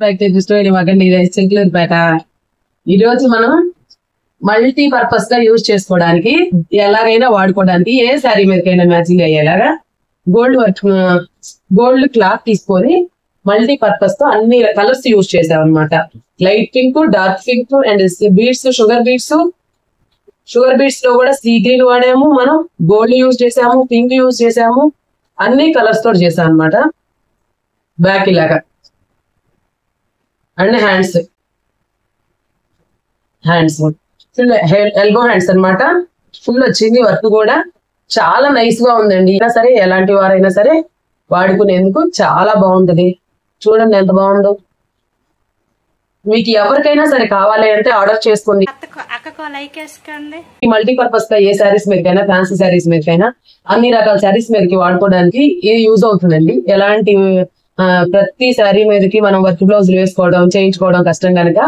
Back to story మగండి చిలుకలూరుపేట. ఈ రోజు మనం మల్టీ పర్పస్ గా యూజ్ చేసుకోవడానికి ఎలాగైనా వాడుకోవడానికి ఏ శారీ మీదకైనా మ్యాచింగ్ అయ్యేలాగా గోల్డ్ క్లాత్ తీసుకొని మల్టీ పర్పస్ తో అన్ని కలర్స్ యూజ్ చేసాం అనమాట. Light pink, dark pink and beads, sugar beads లో కూడా సీ గ్రీన్ వాడాము, మనం గోల్డ్ యూజ్ చేసాము, పింక్ యూజ్ చేసాము, అన్ని కలర్స్ తో చేసాం అనమాట. బ్యాక్ ఇలాగా and hands full elbow hands అన్నమాట. ఫుల్ వచ్చింది వర్క్ కూడా చాలా నైస్ గా ఉందండి. అయినా సరే ఎలాంటి వారైనా సరే వాడుకునేందుకు చాలా బాగుంటది. చూడండి ఎంత బాగుందో. మీకు ఎవరికైనా సరే కావాలి అంటే ఆర్డర్ చేసుకోండి. మల్టీపర్పస్ గా ఏ శారీస్ మీదకైనా, ఫ్యాన్సీ శారీస్ మీదకైనా, అన్ని రకాల శారీస్ మీదకి వాడుకోవడానికి ఇది యూజ్ అవుతుందండి. ఎలాంటి ప్రతి శారీ మీదకి మనం వర్క్ బ్లౌజులు వేసుకోవడం, చేయించుకోవడం కష్టం కనుక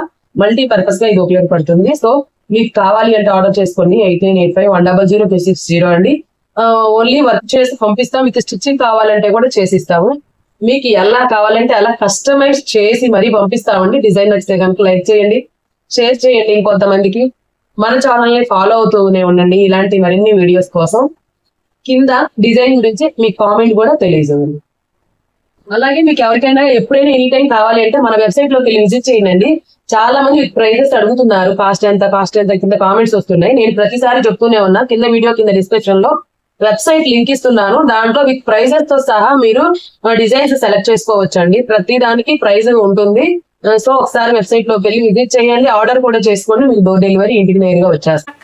మల్టీపర్పస్ గా ఇది ఉపయోగపడుతుంది. సో మీకు కావాలి అంటే ఆర్డర్ చేసుకోండి. 8985100260 అండి. ఓన్లీ వర్క్ చేసి పంపిస్తాం. మీకు స్టిచ్చింగ్ కావాలంటే కూడా చేసిస్తాము. మీకు ఎలా కావాలంటే అలా కస్టమైజ్ చేసి మరీ పంపిస్తామండి. డిజైన్ నచ్చితే కనుక లైక్ చేయండి, షేర్ చేయండి ఇంకొంతమందికి. మన ఛానల్ ని ఫాలో అవుతూనే ఉండండి ఇలాంటి మరిన్ని వీడియోస్ కోసం. కింద డిజైన్ గురించి మీకు కామెంట్ కూడా తెలియజేయండి. అలాగే మీకు ఎవరికైనా ఎప్పుడైనా ఎనీ టైం కావాలి అంటే మన వెబ్సైట్ లోకి వెళ్ళి విజిట్ చేయండి. చాలా మంది ప్రైజెస్ అడుగుతున్నారు, కాస్ట్ ఎంత కింద కామెంట్స్ వస్తున్నాయి. నేను ప్రతిసారి చెప్తూనే ఉన్నా, కింద వీడియో కింద డిస్క్రిప్షన్ లో వెబ్సైట్ లింక్ ఇస్తున్నాను. దాంట్లో విత్ ప్రైజెస్ తో సహా మీరు డిజైన్స్ సెలెక్ట్ చేసుకోవచ్చండి. ప్రతి దానికి ప్రైజ్ ఉంటుంది. సో ఒకసారి వెబ్సైట్ లోకి వెళ్ళి విజిట్ చేయండి, ఆర్డర్ కూడా చేసుకోండి. మీకు డోర్ డెలివరీ ఇంటికి నేరుగా వచ్చేస్తుంది.